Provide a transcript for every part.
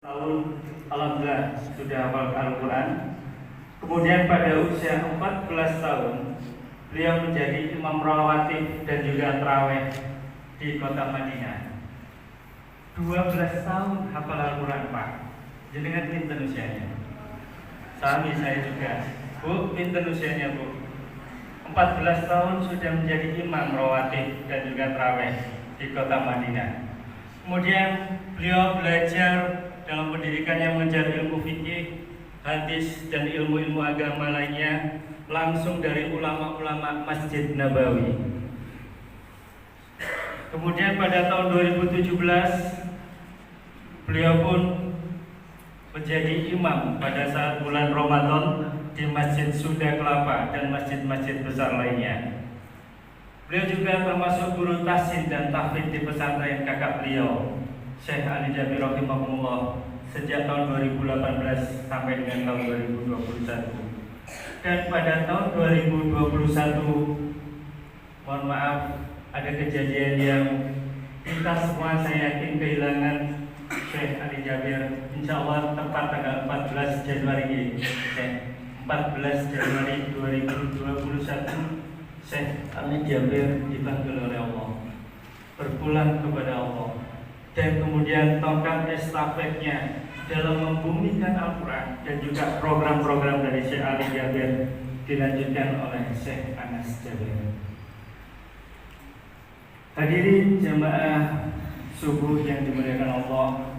tahun alhamdulillah sudah hafal Al-Quran. Kemudian pada usia 14 tahun beliau menjadi imam rawatib dan juga tarawih di kota Madinah. 12 tahun hafal Al-Quran, Pak. Jenengan pinten usianya? Sami saya juga. Bu, pinten usianya, Bu? 14 tahun sudah menjadi imam rawatib dan juga tarawih di kota Madinah. Kemudian beliau belajar dalam pendidikan yang mengajar ilmu fikih, hadis dan ilmu-ilmu agama lainnya langsung dari ulama-ulama Masjid Nabawi. Kemudian pada tahun 2017 beliau pun menjadi imam pada saat bulan Ramadan di Masjid Sunda Kelapa dan masjid-masjid besar lainnya. Beliau juga termasuk guru tahsin dan tahfidz di pesantren kakak beliau, Syekh Ali Jabir rahimahullah, sejak tahun 2018 sampai dengan tahun 2021. Dan pada tahun 2021, mohon maaf, ada kejadian yang kita semua saya yakin kehilangan Syekh Ali Jabir. Insya Allah tepat tanggal 14 Januari 2021, Syekh Ali Jabir dipanggil oleh Allah, berpulang kepada Allah. Dan kemudian tongkat estafetnya dalam membumikan Al-Quran dan juga program-program dari Syekh Ali Jabir dilanjutkan oleh Syekh Anas Jabir. Hadirin jamaah subuh yang dimuliakan Allah,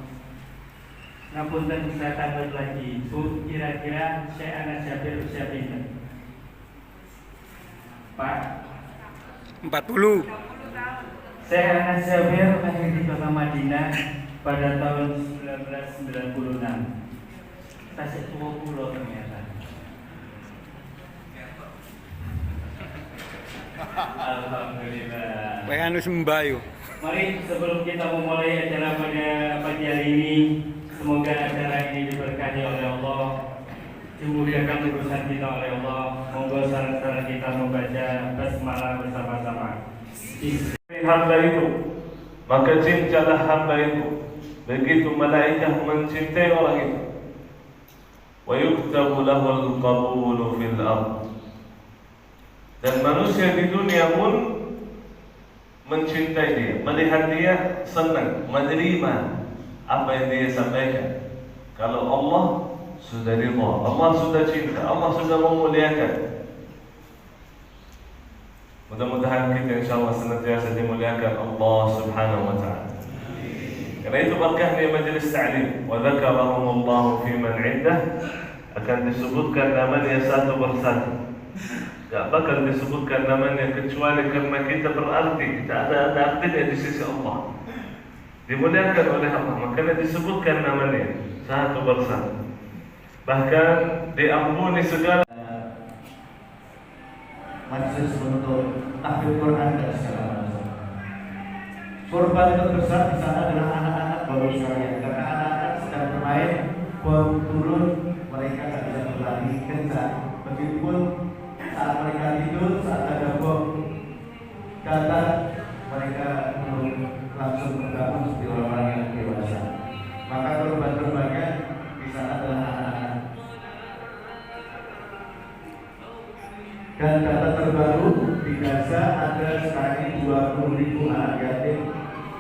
ngapunten saya tambah lagi, Bu, kira-kira Syekh Anas Jabir usia pinten? Pak? 40. Syekh Anas Jabir lahir di kota Madinah pada tahun 1996. Tasik tua pulau ternyata. Alhamdulillah. Pengen sembayu. Mari sebelum kita memulai acara pada pagi hari ini, semoga acara ini diberkahi oleh Allah, dimuliakan urusan kita oleh Allah. Monggo saran-saran kita membaca basmalah bersama-sama. Hamba itu, maka cintalah hamba itu. Begitu malaikat mencintai orang itu. Wa yuktabu lahu al-qabulu fil ardh. Dan manusia di dunia pun mencintai dia, melihat dia senang, menerima apa yang dia sampaikan. Kalau Allah sudah ridha, Allah sudah cinta, Allah sudah memuliakan. Mudah-mudahan kita insyaAllah senantiasa dimuliakan Allah subhanahu wa ta'ala. Karena itu berkahnya majlis ta'lim, wa dzakarahumullahu fi man 'indah, akan disebutkan namanya satu persatu. Tak bakal disebutkan namanya kecuali karena kita berarti, kita ada artinya di sisi Allah, dimuliakan oleh Allah, makanya disebutkan namanya satu persatu. Bahkan diampuni segala majelis untuk tahfidz Quran dan segala macam. Korban terbesar di sana adalah anak-anak baru sekalian, karena anak-anak sedang bermain, bom turun, mereka tidak bisa berlari kencang. Meskipun saat mereka tidur, saat ada bom datang, mereka belum langsung berbangun seperti orang-orang yang dewasa. Maka korban-korbannya di sana adalah anak-anak. Dan data terbaru di Gaza ada sekarang ini 20.000 anak yatim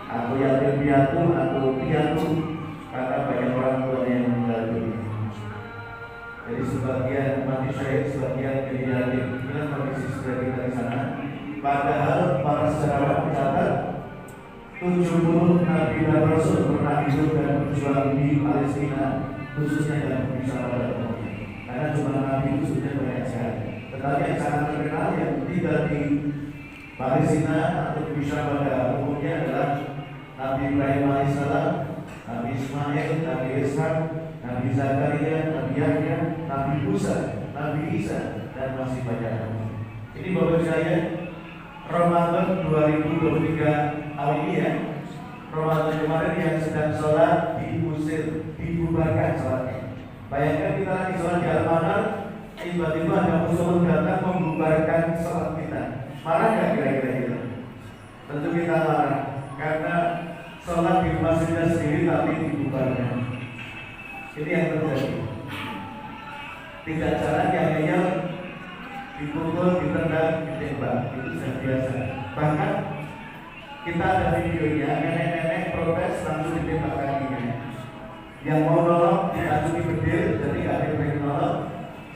atau yatim piatu atau piatu karena banyak orang tuanya yang meninggal dunia. Jadi sebagian mati syahid, sebagian jadi yatim. Inilah kondisi segera kita di sana. Padahal para sejarawan mencatat 70 nabi dan rasul pernah hidup dan berjuang di Palestina, khususnya dalam musyawarah umum. Karena jumlah nabi itu sudah banyak sekali. Tetapi yang sangat terkenal yang tidak di Palestina atau di musyawarah umumnya adalah Nabi Ibrahim alaihissalam, Nabi Ismail, Nabi Ishak, Nabi Zakaria, Nabi Yahya, Nabi Musa, Nabi Isa, dan masih banyak. Ini bapak saya Ramadan 2023 tahun ini ya. Ramadan kemarin yang sedang sholat diusir, dibubarkan sholatnya. Bayangkan kita lagi sholat di Al-Manar, tiba-tiba ada musuh datang membubarkan sholat kita. Marah nggak kira-kira kita? Tentu kita marah, karena sholat di masjidnya sendiri tapi dibubarkan. Ini yang terjadi. Tidak jalan yang hanya dipukul, ditendang, ditembak, itu sudah biasa. Bahkan kita ada videonya, nenek-nenek protes langsung ditembak kakinya. Yang mau nolong diacungi bedil, jadi nggak ada yang pengen nolong,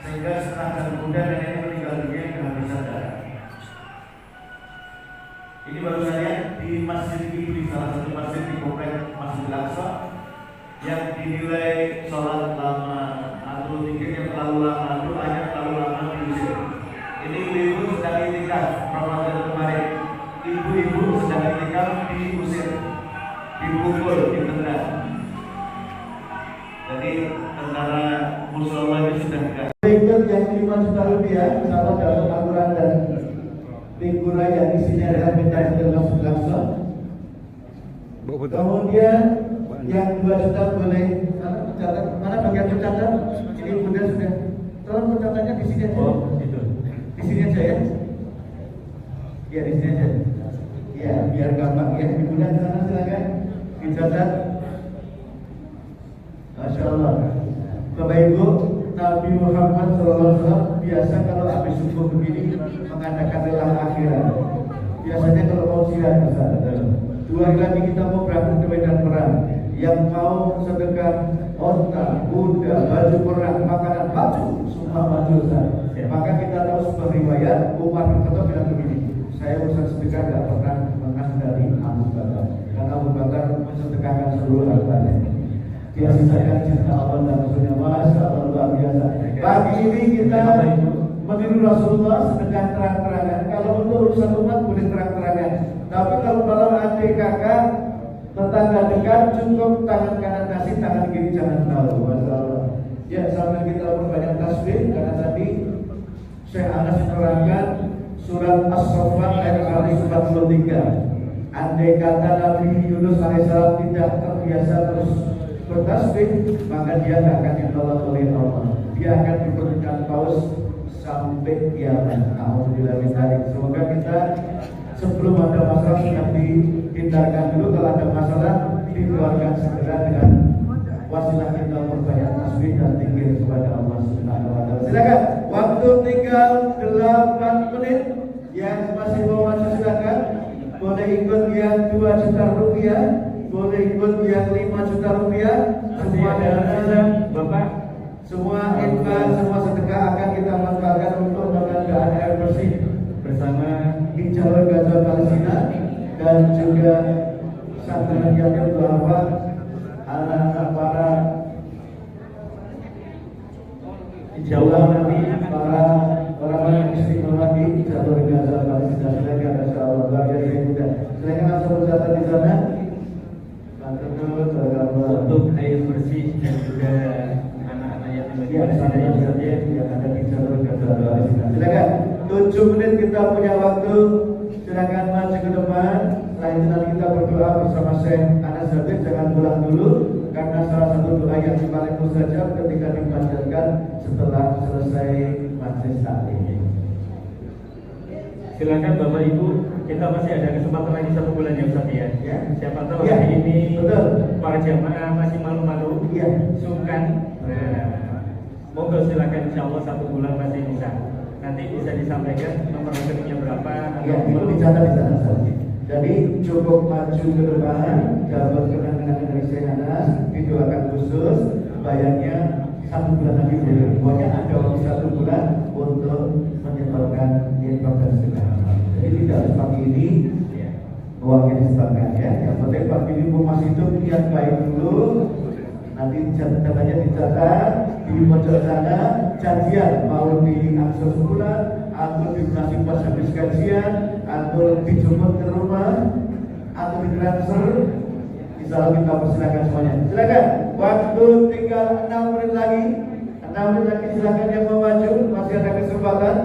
sehingga setengah jam kemudian neneknya meninggal dunia kehabisan darah. Ini baru saja di masjid ini, di salah satu masjid di komplek Masjidil Aqsa, yang dinilai sholat lama atau zikir yang terlalu lama, doanya terlalu lama diusir. Ini ibu-ibu sedang itikaf Ramadan kemarin. Ibu-ibu sedang itikaf diusir, dipukul, ditendang. Jadi tentara musola itu sudah tidak. Berikut yang 5 juta rupiah, kalau dalam Al-Quran dan figura yang isinya adalah benda dalam Al-Quran. Kemudian yang 2 juta boleh catat. Mana bagian pencatat? Ini sudah. Tolong pencatatnya di sini aja. Oh, itu. Di sini aja ya. Ya di sini aja. Ya biar gampang ya. Ibu dan sana silakan dicatat. Masya Allah. Bapak Ibu, Nabi Muhammad SAW biasa kalau habis subuh begini mengadakan lelang akhirat. Biasanya kalau mau siang misalnya. 2 hari lagi kita mau berangkat ke medan perang. Yang mau sedekah onta, kuda, baju perang, makanan, baju, semua baju saya. Maka kita tahu sebuah riwayat Umar bin Khattab bilang begini, saya urusan sedekah tidak pernah mengas dari Abu Bakar, karena Abu Bakar mensedekahkan seluruh hartanya. Dia sisakan cinta Allah dan Rasulnya. Masya Allah luar biasa. Pagi ini kita meniru Rasulullah sedekah terang-terangan. Kalau untuk urusan umat boleh terang-terangan. Tapi kalau adik kakak tetangga dekat cukup tangan kanan kasih, tangan kiri jangan tahu. Masya Allah. Ya sambil kita perbanyak tasbih karena tadi Syekh Anas menerangkan surat As-Saffat ayat 43. Andai kata Nabi Yunus alaihissalam tidak terbiasa terus bertasbih, maka dia tidak akan ditolak oleh Allah. Dia akan diberikan paus sampai kiamat. Alhamdulillah. Semoga kita sebelum ada masalah sudah dihindarkan dulu. Kalau ada masalah dikeluarkan segera dengan wasilah kita memperbanyak tasbih dan zikir kepada Allah Subhanahu wa taala. Silakan. Waktu tinggal 8 menit. Yang masih mau maju silakan. Boleh ikut yang 2 juta rupiah. Boleh ikut yang 5 juta rupiah. Semua dana Bapak, semua infak, semua sedekah akan kita manfaatkan untuk pengadaan air bersih bersama Jalur Gaza Palestina dan juga Santri Yatim Duafa, anak-anak para Jawa nanti para orang-orang istimewa di Jalur Gaza Palestina. Silakan insyaallah bagi yang muda. Silakan langsung bercatat di sana. Untuk air bersih dan juga anak-anak yatim yang ada di Jalur Gaza Palestina. Silakan. 7 menit kita punya waktu. Silakan maju ke depan. Setelah itu nanti kita berdoa bersama Syekh Anas Zabir. Jangan pulang dulu karena salah satu doa yang paling mustajab ketika dipanjatkan setelah selesai majelis taklim. Silakan Bapak Ibu, kita masih ada kesempatan lagi 1 bulan ya Ustaz ya. Siapa tahu hari ini betul para jamaah masih malu-malu, sungkan. Monggo silakan insyaallah 1 bulan masih bisa. Nanti bisa disampaikan nomor rekeningnya berapa. Ya, itu dicatat di sana saja. Jadi cukup maju ke depan, dapat kenangan dari Syekh Anas, didoakan khusus, bayarnya 1 bulan lagi boleh. Pokoknya ada waktu 1 bulan untuk menyebarkan infak dan sedekah. Jadi tidak harus pagi ini uangnya disebarkan ya. Yang penting pagi ini masih hidup niat baik dulu. Nanti catanya dicatat di pojok sana, janjian mau diangsur sebulan atau dikasih pas habis gajian atau dijemput ke rumah atau ditransfer. Insyaallah kita persilakan semuanya. Silakan. Waktu tinggal 6 menit lagi. 6 menit lagi silakan yang mau maju, masih ada kesempatan.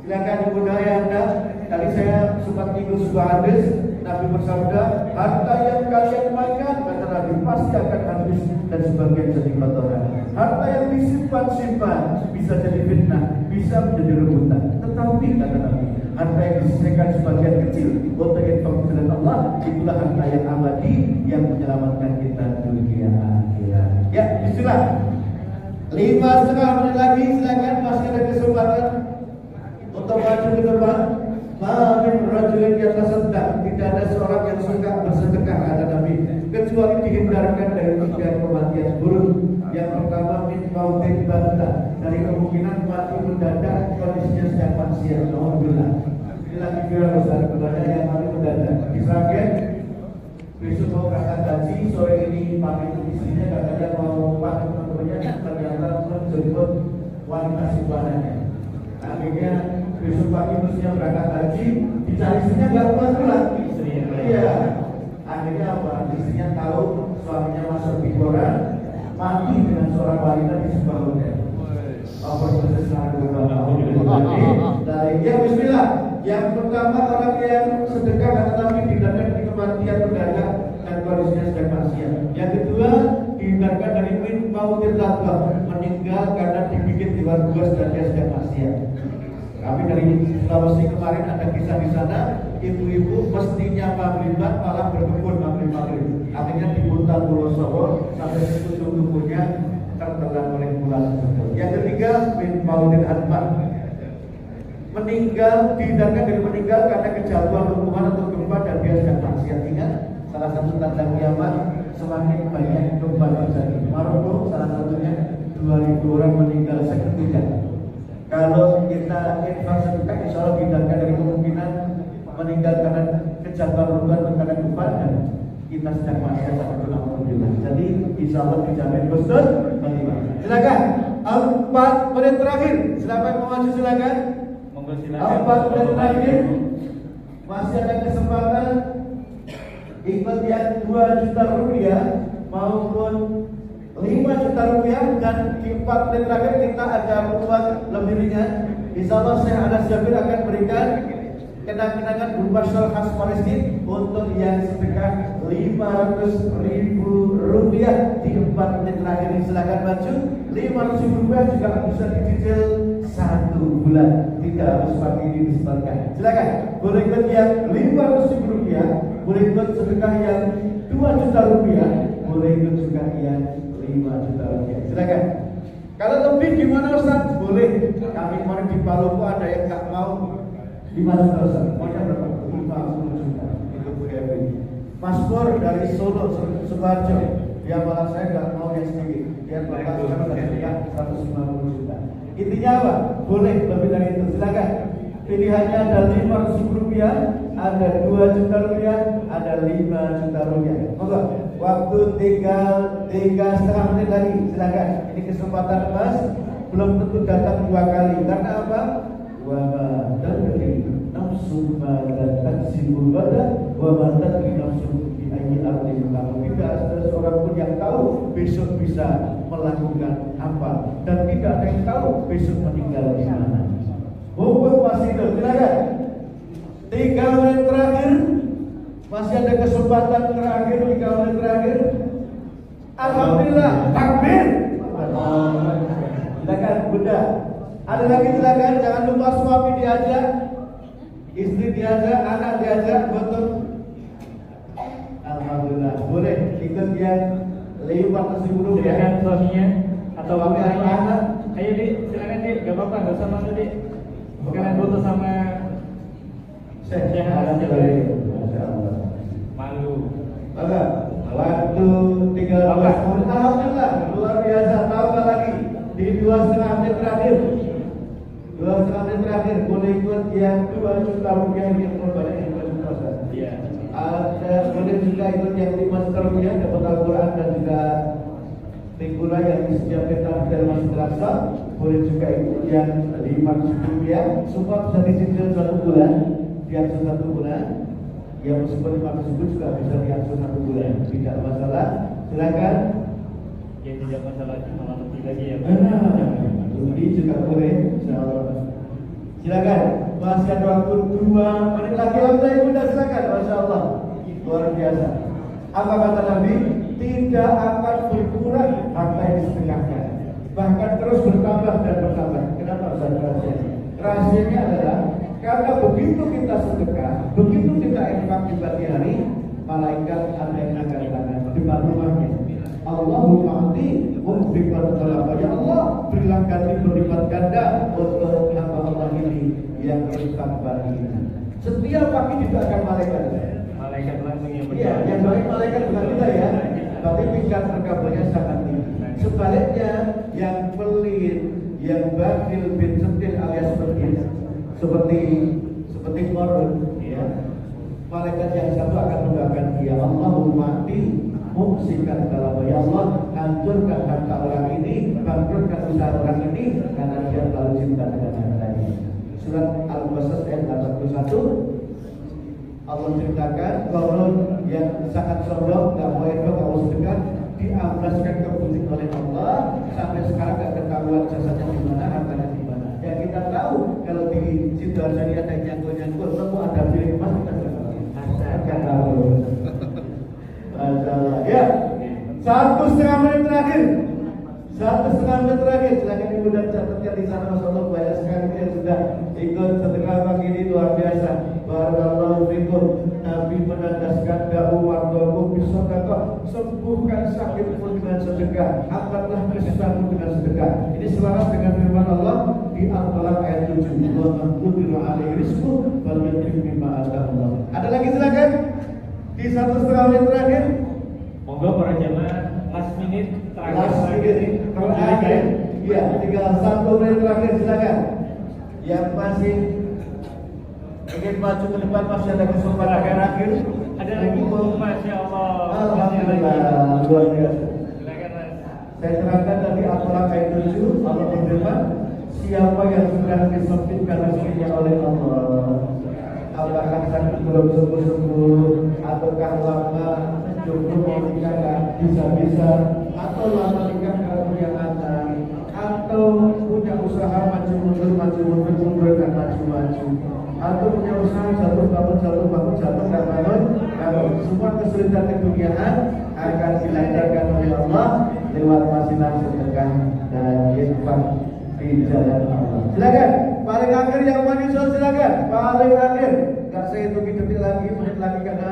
Silakan Ibu Daya Anda. Tadi saya sempat ikut sebuah hadis. Nabi bersabda, harta yang kalian makan kata Nabi pasti akan habis dan sebagian jadi kotoran. Harta yang disimpan-simpan bisa jadi fitnah, bisa menjadi rebutan. Tetapi kata Nabi, harta yang disisihkan sebagian kecil untuk infak di jalan Allah, itulah harta yang abadi yang menyelamatkan kita dunia akhirat. Ya, Bismillah. 5,5 menit lagi, silakan, masih ada kesempatan untuk maju ke depan. Ma min rajulin yatasaddaq, tidak ada seorang yang suka bersedekah, kata Nabi, kecuali dihindarkan dari 3 kematian buruk. Yang pertama, min mautin bata, dari kemungkinan mati mendadak kondisinya sedang maksiat. Alhamdulillah. Ini lagi viral besar kepada yang mati mendadak. Israel besok mau berangkat haji, sore ini pamit istrinya, katanya mau pamit teman-temannya, ternyata menjemput wanita simpaanannya. Akhirnya besok pagi mestinya berangkat haji, dicari istrinya nggak pulang. Iya. Akhirnya apa? Istrinya tahu suaminya masuk di koran, mati dengan seorang wanita di sebuah hotel. Apa itu ya, bismillah. Yang pertama, orang yang sedekah kata Nabi dihindarkan dari kematian mendadak dan kondisinya sedang maksiat. Yang kedua, dihindarkan dari min mautil ladha, meninggal karena digigit hewan buas dan dia sedang maksiat. Kami dari Sulawesi kemarin ada kisah di sana, ibu-ibu mestinya maghriban malah berkebun maghrib. Akhirnya di Hutan Wonosobo sampai sekujur tubuhnya tertelan oleh ular. Yang ketiga, min mautil hadmah, meninggal, dihindarkan dari meninggal karena kejatuhan lingkungan atau gempa dan dia sedang maksiat. Ingat, salah satu tanda kiamat semakin banyak gempa terjadi. Maroko salah satunya 2.000 orang meninggal seketika. Kalau kita infak sedekah, insya Allah dihindarkan dari kemungkinan meninggal karena kejatuhan lingkungan karena gempa dan kita sedang maksiat. Alhamdulillah. Jadi insya Allah dijamin husnul khotimah. Silakan 4 menit terakhir. Silakan mau maju, silakan. 4 menit terakhir, masih ada kesempatan ikut yang 2 juta rupiah maupun 5 juta rupiah, dan di 4 menit terakhir kita ada peluang lebih ringan. Insyaallah saya Anas Jabir akan berikan kenang-kenangan berupa shawl khas Palestina untuk yang sedekah 500.000 rupiah di 4 menit terakhir. Silakan maju. 500.000 rupiah juga bisa dicicil 1 bulan, tidak harus pakai ini disebarkan. Silakan, boleh ikut yang 500.000 rupiah, boleh ikut sedekah yang 2 juta rupiah, boleh ikut juga yang 5 juta rupiah. Silakan. Kalau lebih gimana Ustaz? Boleh. Kami kemarin di Palu ada yang nggak mau 5 juta Ustaz, maunya berapa? 50 juta. Itu Bu Evi. Mas Pur dari Solo, Subarjo, dia malah saya nggak mau yang sedikit. Dia bakal ya 150 juta. Intinya apa? Boleh lebih dari itu, silakan. Pilihannya ada 500.000 rupiah, ada 2 juta rupiah, ada 5 juta rupiah. Monggo, waktu tinggal 3,5 menit lagi, silakan. Ini kesempatan emas, belum tentu datang 2 kali. Karena apa? Wa ma tadri nafsun ma taksibul ghadan wa ma tadri nafsun bi ayyi ardin tamut. Tidak ada seorang pun yang tahu besok bisa melakukan apa, dan tidak ada yang tahu besok meninggal di mana. Mumpung masih hidup, silakan. 3 menit terakhir, masih ada kesempatan terakhir. 3 menit terakhir. Alhamdulillah, takbir. Silakan Bunda. Ada lagi, silakan. Jangan lupa suami diajak, istri diajak, anak diajak, betul. Alhamdulillah, boleh ikut yang 500.000 rupiah. Silakan suaminya atau Suami anak. Ayo Dik, silakan Dik, gak apa-apa, gak usah malu Dik. Sekarang foto sama Syekh. Masya Allah. malu. Maka waktu 13 menit. Alhamdulillah, luar biasa. Tambah lagi di 2,5 menit terakhir. 2,5 menit terakhir boleh ikut yang 2 juta rupiah yang terbanyak yang 2 juta. Iya. Ada boleh juga ikut yang 5 juta rupiah dapat Al-Quran dan juga Tingkula yang di setiap peta dan masih terasa. Boleh juga ikut yang 500 rupiah. Semua bisa dicicil 1 bulan, diatur 1 bulan. Yang meskipun 500 juga bisa diatur 1 bulan, tidak masalah. Silakan. Yang tidak masalah malah lebih lagi ya. Undi juga boleh. Silakan. Masih ada waktu 2 menit lagi. Alhamdulillah Bunda, silakan. Masya Allah, luar biasa. Apa kata Nabi? Tidak akan berkurang harta yang disedekahkan, bahkan terus bertambah dan bertambah. Kenapa Ustaz rahasianya? Rahasianya adalah karena begitu kita sedekah, begitu kita infak di pagi hari, malaikat ada yang angkat tangan di depan rumahnya. Allahumma ati ganda untuk hamba Allah ini yang infak bagi. Setiap pagi juga akan malaikat. Malaikat langsung yang Iya, yang baik malaikat bukan kita ya. Tapi tingkat terkabulnya sangat tinggi. Sebaliknya, yang pelit, yang bakhil bin setil alias pelit, seperti Qarun, ya. Malaikat yang satu akan mendoakan dia, Allahumma mumsikan kalau ya Allah, hancurkan harta orang ini, bangkrutkan usaha orang ini, karena dia terlalu cinta dengan hartanya. Surat Al-Qasas ayat 81. Allah ceritakan Qarun yang sangat sombong, nggak mau infak, nggak mau sedekah, diamblaskan ke butik oleh Allah, sampai sekarang nggak ketahuan jasanya di mana, hartanya di mana. Yang kita tahu kalau di Sidoarjo ini ada nyangkul-nyangkul, semua ada bilik emas, kita nggak tahu. Masalah. Ya, 1,5 menit terakhir. 1,5 menit terakhir. Silakan ibu dan catatkan di sana. Masyaallah banyak sekali yang sudah ikut sedekah pagi ini, luar biasa. Barakallahu fikum. Nabi menegaskan da'u mardakum bisadaqah, sembuhkan sakitmu dengan sedekah, angkatlah kesusahanmu dengan sedekah. Ini selaras dengan firman Allah di Al-Talaq ayat 7. Wa man qudira alaihi rizquhu falyunfiq mimma ataahu Allah. Ada lagi silakan. Di 1,5 menit terakhir. Monggo para jamaah last minute terakhir. Iya, tinggal 1 menit terakhir silakan. Yang masih ingin maju ke depan masih ada kesempatan terakhir. Ada lagi, Masya Allah. Alhamdulillah, luar biasa. Silakan Mas. Saya terangkan tadi Al-Talaq ayat 7, Allah berfirman, siapa yang sudah disempitkan rezekinya oleh Allah, apakah sakit belum sembuh-sembuh, ataukah lama cukup nikah nggak bisa-bisa, atau lama nikah nggak punya anak, atau punya usaha maju mundur nggak maju, atau punya usaha jatuh bangun nggak bangun. Semua kesulitan keduniaan akan dilancarkan oleh Allah lewat wasilah sedekah dan infak di jalan Allah. Silakan, paling akhir yang manis, silakan. Paling akhir, nggak saya hitung detik lagi, menit lagi karena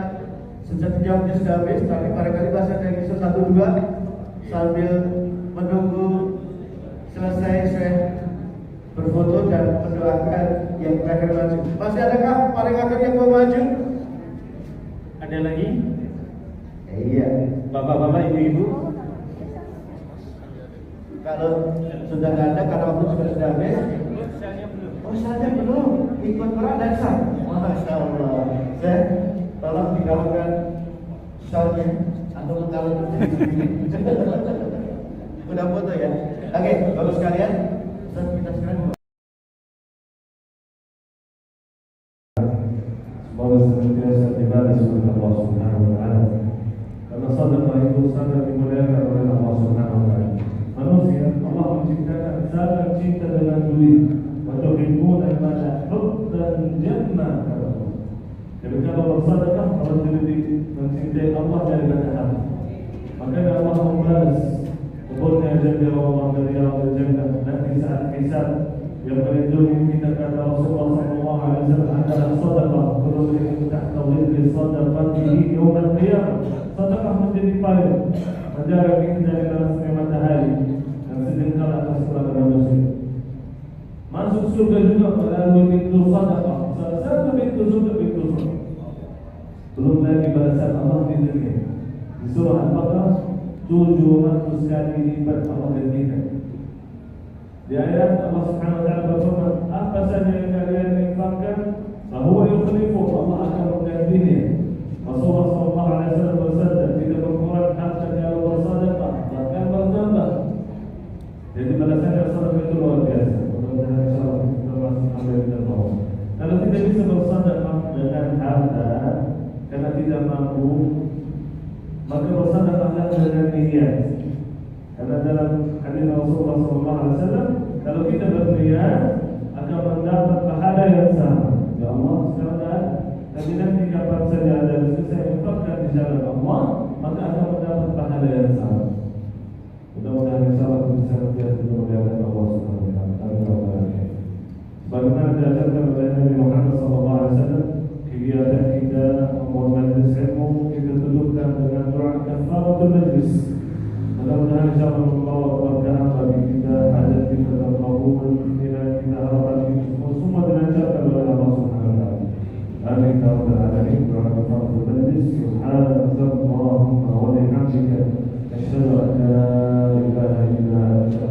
sejak jawabnya sudah habis. Tapi barangkali bahasa dari 1-2 sambil menunggu selesai saya berfoto dan mendoakan yang terakhir maju. Masih adakah paling akhir yang mau maju? Ada lagi? Iya. Bapak-bapak, ibu-ibu. Kalau sudah nggak ada, karena waktu sudah habis. Oh, saya belum ikut perang dan sah. Masya Allah. Saya tolong dikalungkan salnya atau mentalung udah foto ya. Oke, bagus sekalian. Kita sekarang. Semoga senantiasa dibalas oleh Allah Subhanahu wa taala. Karena sedekah itu sangat dimuliakan oleh Allah Subhanahu wa taala. Manusia Allah menciptakan sangat cinta dengan duit. Wa tuhibbuna al-mala hubban jamma. Jadi kalau bersedekah harus mencintai Allah daripada harta. Maka Allah membalas kebunnya jalla wa ala dari al-jannah nanti saat hisab yang melindungi kita kata Rasulullah sallallahu alaihi wasallam adalah sedekah kullu tahta dhilli sadaqatihi yaum al-qiyamah. Sedekah menjadi paling menjaga kita dari panasnya matahari dan sedekah atas segala manusia. Masuk surga juga melalui pintu sedekah. Salah satu pintu surga pintu surga. Belum lagi balasan Allah di dunia. Di surah Al-Baqarah 700 kali lipat Allah gantikan. Di ayat Allah Subhanahu wa taala berfirman, apa saja yang kalian infakkan, bahwa yukhlifu, Allah akan menggantinya. Rasulullah sallallahu alaihi wasallam bersabda, tidak berkurang harta kalau bersedekah, bahkan bertambah. Jadi balasannya sedekah itu luar biasa. Mudah-mudahan insyaallah kita masih ambil dan tahu. Kalau tidak bisa bersedekah dengan harta karena tidak mampu, maka bersedekahlah dengan niat. Karena dalam hadis Rasulullah SAW, kalau kita berniat akan mendapat pahala yang sama. Ya Allah, sekarang tapi nanti kapan saja ada rezeki saya infakkan di jalan Allah, maka akan mendapat pahala yang sama. Mudah-mudahan insyaallah bisa senantiasa dimuliakan Allah Subhanahu wa taala. Sebagaimana diajarkan oleh Nabi Muhammad SAW, kegiatan kita membuat majlis ilmu kita tutupkan dengan doa kafaratul majlis. Mudah-mudahan insyaallah membawa keberkahan bagi kita, hajat kita terkabul. رب العالمين وعلى فرض المجلس. سبحانك اللهم وبحمدك أشهد أن لا إله إلا أنت